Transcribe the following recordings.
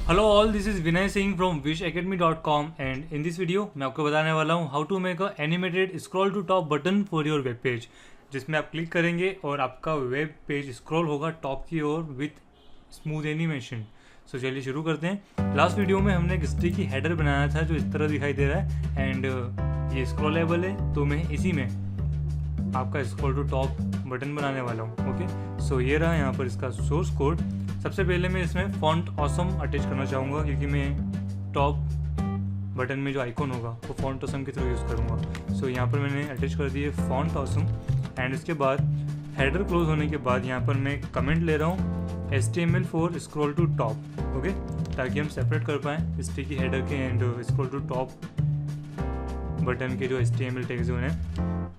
Hello all, this is Vinay Singh from wishacademy.com and in this video मैं आपको बताने वाला हूँ how to make a animated scroll to top button for your web page, जिसमें आप click करेंगे और आपका वेब पेज स्क्रॉल होगा टॉप की ओर विथ स्मूथ एनिमेशन। सो चलिए शुरू करते हैं। लास्ट वीडियो में हमने एक स्टिकी हेडर बनाया था जो इस तरह दिखाई दे रहा है एंड ये स्क्रॉलेबल है, तो मैं इसी में आपका स्क्रॉल टू टॉप बटन बनाने वाला हूँ। ओके, सो ये रहा यहाँ पर इसका सोर्स कोड। सबसे पहले मैं इसमें फॉन्ट ऑसम अटैच करना चाहूँगा क्योंकि मैं टॉप बटन में जो आइकॉन होगा वो फॉन्ट ऑसम के थ्रू यूज़ करूँगा। सो यहाँ पर मैंने अटैच कर दिए फॉन्ट ऑसम एंड इसके बाद हेडर क्लोज होने के बाद यहाँ पर मैं कमेंट ले रहा हूँ HTML for scroll to top. Okay, ताकि हम सेपरेट कर पाएँ स्टिकी हेडर के and scroll to top button के जो HTML टैग्स हैं।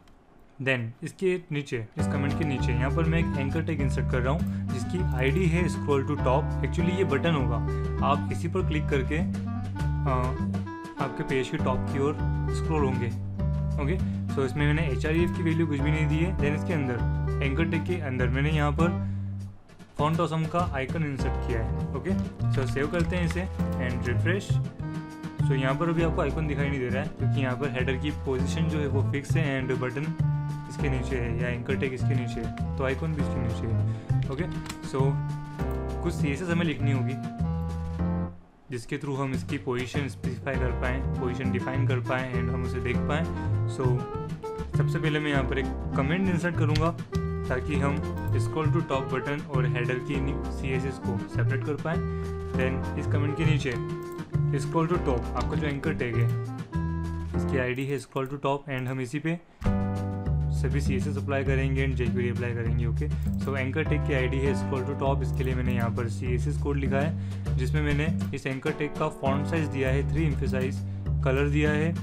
देन इसके नीचे, इस कमेंट के नीचे यहाँ पर मैं एक एंकर टैग इंसर्ट कर रहा हूँ जिसकी आईडी है स्क्रॉल टू टॉप। एक्चुअली ये बटन होगा, आप इसी पर क्लिक करके आपके पेज के टॉप की ओर स्क्रॉल होंगे। ओके, सो इसमें मैंने href की वैल्यू कुछ भी नहीं दी है। देन इसके अंदर एंकर टैग के अंदर मैंने यहाँ पर फॉन्ट ऑसम का आइकन इंसर्ट किया है। ओके, सो सेव करते हैं इसे एंड रिफ्रेश। सो यहाँ पर अभी आपको आइकन दिखाई नहीं दे रहा है क्योंकि यहाँ पर हेडर की पोजीशन जो है वो फिक्स है एंड बटन इसके नीचे है या एंकर टैग इसके नीचे है, तो आइकन भी इसके नीचे है। ओके, सो कुछ CSS हमें लिखनी होगी जिसके थ्रू हम इसकी पोजीशन स्पेसिफाई कर पाएँ, पोजीशन डिफाइन कर पाएँ एंड हम उसे देख पाएँ। सो सबसे पहले मैं यहाँ पर एक कमेंट इंसर्ट करूँगा ताकि हम स्क्रॉल टू टॉप बटन और हेडर की CSS को सेपरेट कर पाएँ। देन इस कमेंट के नीचे स्क्रॉल टू टॉप आपका जो एंकर टैग है इसकी आईडी है स्क्रॉल टू टॉप एंड हम इसी पे सभी CSS अप्लाई करेंगे एंड jQuery अप्लाई करेंगे। ओके, सो एंकर टैग की आईडी है स्क्रॉल टू टॉप। इसके लिए मैंने यहाँ पर CSS कोड लिखा है जिसमें मैंने इस एंकर टैग का फॉन्ट साइज दिया है 3 एम्फेसाइज, कलर दिया है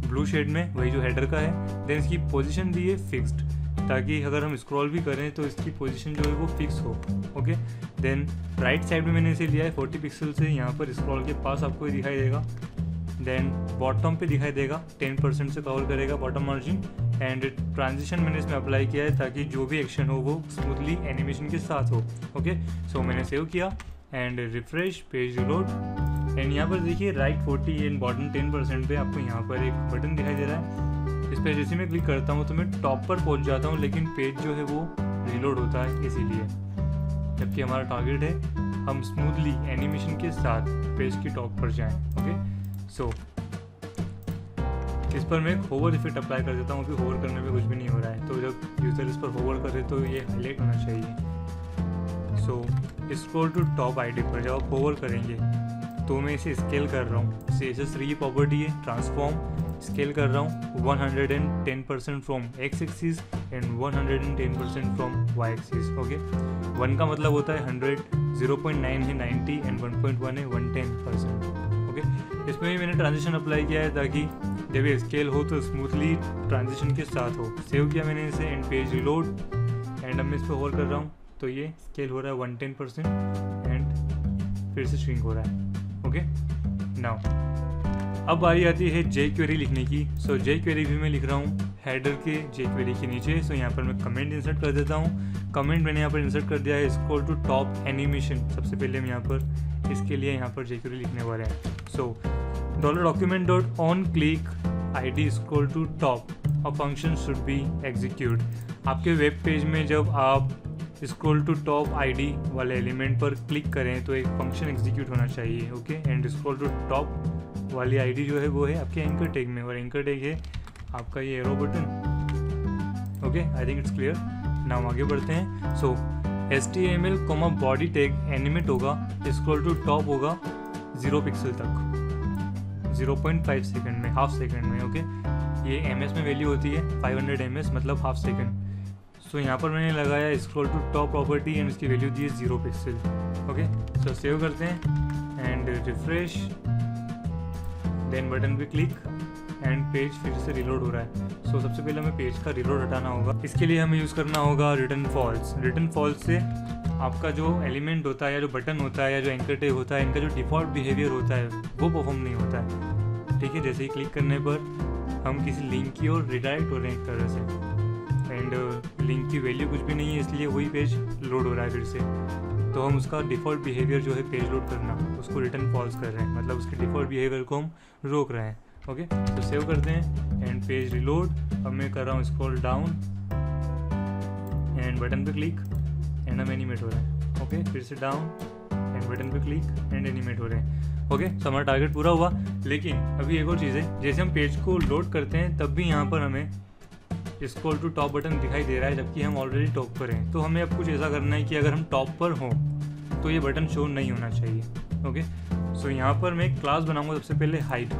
ब्लू शेड में वही जो हेडर का है। देन इसकी पोजीशन दी है फिक्स्ड ताकि अगर हम स्क्रॉल भी करें तो इसकी पोजीशन जो है वो फिक्स हो। ओके, देन राइट साइड में मैंने इसे लिया है 40 पिक्सल से, यहाँ पर स्क्रॉल के पास आपको दिखाई देगा। देन बॉटम पे दिखाई देगा 10% से कवर करेगा बॉटम मार्जिन एंड ट्रांजिशन मैंने इसमें अप्लाई किया है ताकि जो भी एक्शन हो वो स्मूथली एनिमेशन के साथ हो। ओके, सो मैंने सेव किया and refresh, page reload and यहाँ पर देखिए राइट 40 एंड बॉटम 10% पे आपको यहाँ पर एक बटन दिखाई दे रहा है। इस पर जैसे मैं क्लिक करता हूँ तो मैं टॉप पर पहुँच जाता हूँ, लेकिन पेज जो है वो रिलोड होता है इसीलिए, जबकि हमारा टारगेट है हम स्मूथली एनिमेशन के साथ पेज की टॉप पर जाएं। ओके, सो इस पर मैं एक होवर इफेक्ट अप्लाई कर देता हूँ कि होवर करने में कुछ भी नहीं हो रहा है, तो जब यूज़र इस पर होवर करे तो ये हाईलाइट होना चाहिए। सो स्क्रॉल टू टॉप आईडी पर जब आप होवर करेंगे तो मैं इसे स्केल कर रहा हूँ। CSS3 की प्रॉपर्टी है ट्रांसफॉर्म, स्केल कर रहा हूँ 110% from x axis and 110% from y axis. Okay, 1 का मतलब होता है 100, 0.9 है 90 एंड 1.1 है 110%। ओके, इसमें भी मैंने ट्रांजिशन अप्लाई किया है ताकि जब ये स्केल हो तो स्मूथली ट्रांजिशन के साथ हो। सेव किया मैंने इसे एंड पेज रिलोड एंड अब मैं इस पर होल्ड कर रहा हूँ तो ये स्केल हो रहा है 110% एंड फिर से श्रिंक हो रहा है। ओके, नाउ अब बारी आती है jQuery लिखने की। सो jQuery भी मैं लिख रहा हूँ हेडर के jQuery के नीचे। सो यहाँ पर मैं कमेंट इंसर्ट कर देता हूँ। कमेंट मैंने यहाँ पर इंसर्ट कर दिया है स्क्रॉल टू टॉप एनिमेशन। सबसे पहले हम यहाँ पर इसके लिए यहाँ पर jQuery लिखने वाले हैं। सो $document.on click id scroll to top a function should be execute। आपके वेब पेज में जब आप स्क्रॉल टू टॉप आईडी वाले एलिमेंट पर क्लिक करें तो एक फंक्शन एग्जीक्यूट होना चाहिए। Okay, and scroll to top वाली आईडी जो है वो है आपके एंकर टैग में और एंकर टैग है आपका ये arrow button. Okay, I think it's clear. Now आगे बढ़ते हैं। सो HTML बॉडी टैग एनिमेट होगा, स्क्रॉल टू टॉप होगा 0 पिक्सल तक 0.5 सेकंड में, हाफ सेकंड में। ओके, ये MS में वैल्यू होती है 500 MS मतलब हाफ सेकंड। सो यहाँ पर मैंने लगाया scroll to top property and इसकी वैल्यू दी है 0 पिक्सल। ओके, सो सेव करते हैं एंड रिफ्रेश, देन बटन पे क्लिक एंड पेज फिर से रिलोड हो रहा है। सो सबसे पहले हमें पेज का रिलोड हटाना होगा। इसके लिए हमें यूज़ करना होगा रिटर्न फॉल्स। रिटर्न फॉल्स से आपका जो एलिमेंट होता है या जो बटन होता है या जो एंकर टैग होता है, इनका जो डिफ़ॉल्ट बिहेवियर होता है वो परफॉर्म नहीं होता है। ठीक है, जैसे ही क्लिक करने पर हम किसी लिंक की ओर रिडायरेक्ट हो रहे हैं एक तरह से एंड लिंक की वैल्यू कुछ भी नहीं है, इसलिए वही पेज लोड हो रहा है फिर से। तो हम उसका डिफ़ॉल्ट बिहेवियर जो है पेज लोड करना, उसको रिटर्न फॉल्स कर रहे हैं, मतलब उसके डिफ़ॉल्ट बिहेवियर को हम रोक रहे हैं। ओके, तो सेव करते हैं एंड पेज रिलोड। अब मैं कर रहा हूँ स्क्रॉल डाउन एंड बटन पे क्लिक एंड हम एनिमेट हो रहे हैं। ओके, फिर से डाउन एंड बटन पे क्लिक एंड एनिमेट हो रहे हैं। ओके, तो हमारा टारगेट पूरा हुआ। लेकिन अभी एक और चीज़ है, जैसे हम पेज को लोड करते हैं तब भी यहाँ पर हमें स्क्रॉल टू टॉप बटन दिखाई दे रहा है, जबकि हम ऑलरेडी टॉप पर हैं। तो हमें अब कुछ ऐसा करना है कि अगर हम टॉप पर हों तो ये बटन शो नहीं होना चाहिए। ओके, सो यहाँ पर मैं एक क्लास बनाऊंगा सबसे पहले हाइड।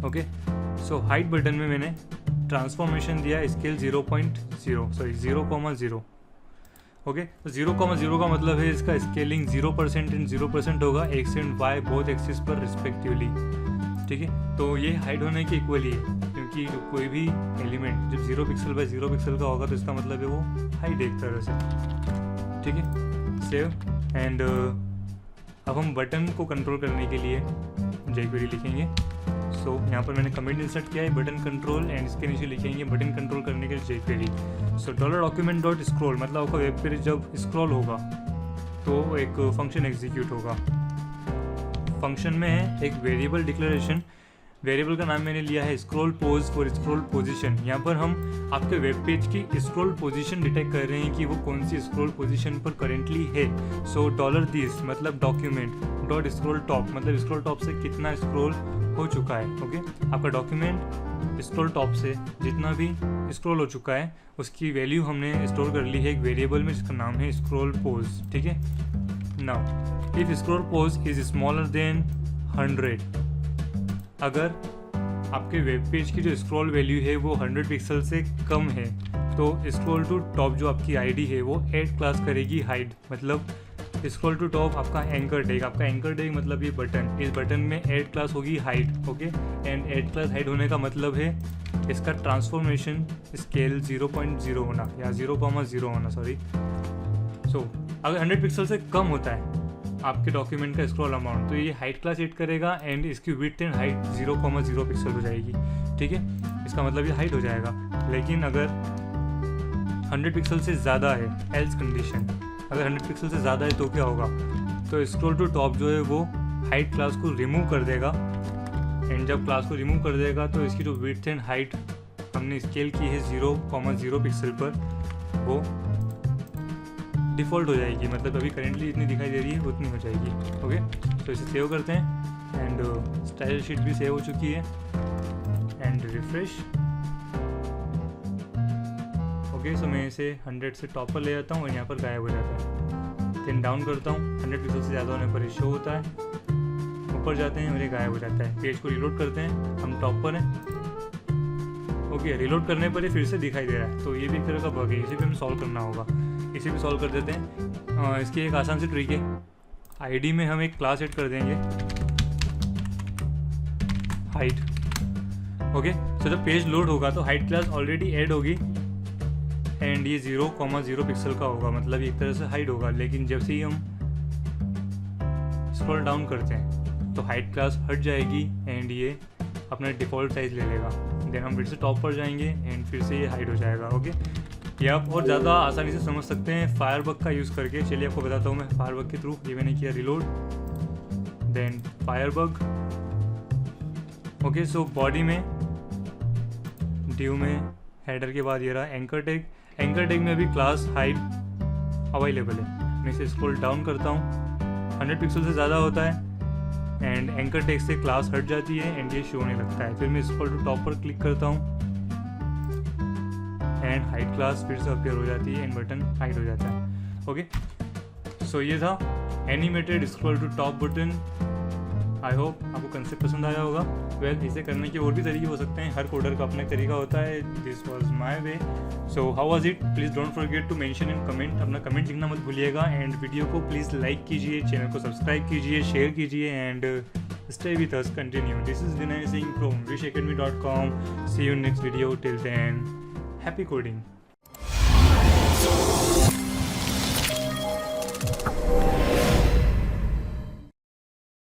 ओके, सो हाइड बटन में मैंने ट्रांसफॉर्मेशन दिया स्केल 0.0 ओके, तो 0,0 का मतलब है इसका स्केलिंग 0% एंड 0% होगा X and Y both axis पर रिस्पेक्टिवली। ठीक है, तो ये हाइड होने के इक्वली है, क्योंकि कोई भी एलिमेंट जब 0 पिक्सल बाय 0 पिक्सल का होगा तो इसका मतलब है वो हाइड एक तरह से। ठीक है, सेव एंड अब हम बटन को कंट्रोल करने के लिए jQuery लिखेंगे। सो यहाँ पर मैंने कमेंट इंसर्ट किया है बटन कंट्रोल एंड इसके नीचे लिखेंगे बटन कंट्रोल करने के लिए jQuery। सो $document.scroll मतलब आपका वेब पेज जब स्क्रॉल होगा तो एक फंक्शन एग्जीक्यूट होगा। फंक्शन में है एक वेरिएबल डिक्लेरेशन, वेरिएबल का नाम मैंने लिया है scroll pose for scroll position. यहाँ पर हम आपके वेब पेज की स्क्रॉल पोजीशन डिटेक्ट कर रहे हैं कि वो कौन सी स्क्रॉल पोजीशन पर करेंटली है। सो $this मतलब डॉक्यूमेंट डॉट स्क्रॉल टॉप मतलब स्क्रॉल टॉप से कितना स्क्रॉल हो चुका है। ओके, आपका डॉक्यूमेंट स्क्रॉल टॉप से जितना भी स्क्रॉल हो चुका है उसकी वैल्यू हमने स्टोर कर ली है एक वेरिएबल में जिसका नाम है स्क्रॉल पोज। ठीक है, now if scroll pose is smaller than 100, अगर आपके वेब पेज की जो स्क्रॉल वैल्यू है वो 100 पिक्सल से कम है तो स्क्रॉल टू टॉप जो आपकी आईडी है वो ऐड क्लास करेगी हाइड। मतलब स्क्रॉल टू टॉप आपका एंकर टैग, आपका एंकर टैग मतलब ये बटन, इस बटन में ऐड क्लास होगी hide. Okay, and add class hide होने का मतलब है इसका ट्रांसफॉर्मेशन स्केल 0.0 होना या 0,0 होना, सॉरी। सो अगर 100 पिक्सल से कम होता है आपके डॉक्यूमेंट का स्क्रॉल अमाउंट तो ये हाइट क्लास एड करेगा एंड इसकी विड्थ एंड हाइट 0,0 पिक्सल हो जाएगी। ठीक है, इसका मतलब ये हाइट हो जाएगा। लेकिन अगर 100 पिक्सल से ज़्यादा है, एल्स कंडीशन, अगर 100 पिक्सल से ज़्यादा है तो क्या होगा, तो स्क्रॉल टू टॉप जो है वो हाइट क्लास को रिमूव कर देगा एंड जब क्लास को रिमूव कर देगा तो इसकी जो विड्थ एंड हाइट हमने स्केल की है 0,0 पिक्सल पर वो डिफ़ॉल्ट हो जाएगी। मतलब अभी करेंटली इतनी दिखाई दे रही है उतनी हो जाएगी। ओके, तो इसे सेव करते हैं एंड स्टाइल शीट भी सेव हो चुकी है एंड रिफ्रेश। ओके, सो मैं इसे 100 से टॉप पर ले जाता हूँ और यहाँ पर गायब हो जाता है। देन डाउन करता हूँ, 100 पिक्सल से ज़्यादा होने पर शो होता है, ऊपर जाते हैं और ये गायब हो जाता है। पेज को रिलोड करते हैं, हम टॉप पर हैं। ओके, रिलोड करने पर ये फिर से दिखाई दे रहा है, तो ये भी एक तरह का बग है, इसे भी हमें सॉल्व करना होगा। इसे भी सॉल्व कर देते हैं। इसकी एक आसान सी ट्रिक है, आईडी में हम एक क्लास ऐड कर देंगे हाइट। ओके, तो जब पेज लोड होगा तो हाइट क्लास ऑलरेडी ऐड होगी एंड ये 0,0 पिक्सल का होगा, मतलब एक तरह से हाइट होगा। लेकिन जब से ही हम स्क्रॉल डाउन करते हैं तो हाइट क्लास हट जाएगी एंड ये अपना डिफ़ॉल्ट साइज ले लेगा। देन हम फिर से टॉप पर जाएंगे एंड फिर से ये हाइड हो जाएगा। ओके, ये आप और ज़्यादा आसानी से समझ सकते हैं फायरबग का यूज़ करके। चलिए आपको बताता हूँ मैं फायरबग के थ्रू। ये मैंने किया reload, then Firebug. Okay, so body में ड्यू में हेडर के बाद ये रहा एंकर टैग। एंकर टैग में अभी क्लास हाइड अवेलेबल है। मैं इसे स्क्रॉल डाउन करता हूँ, 100 पिक्सल से ज़्यादा होता है एंड एंकर टैग से क्लास हट जाती है एंड ये शो होने लगता है। फिर मैं स्क्रॉल टू टॉप पर क्लिक करता हूँ एंड हाइट क्लास फिर से अपीयर हो जाती है एंड बटन हाइड हो जाता है। ओके, सो ये था animated scroll to top button. I hope आपको कंसेप्ट पसंद आया होगा। वेल, इसे करने के और भी तरीके हो सकते हैं, हर कोडर का अपना तरीका होता है। This was my way. So how was it? Please don't forget to mention in comment, अपना कमेंट लिखना मत भूलिएगा एंड वीडियो को प्लीज़ लाइक कीजिए, चैनल को सब्सक्राइब कीजिए, शेयर कीजिए and stay with us, continue. This is Vinay Singh from wishacademy.com. See you next video. Till then, happy coding.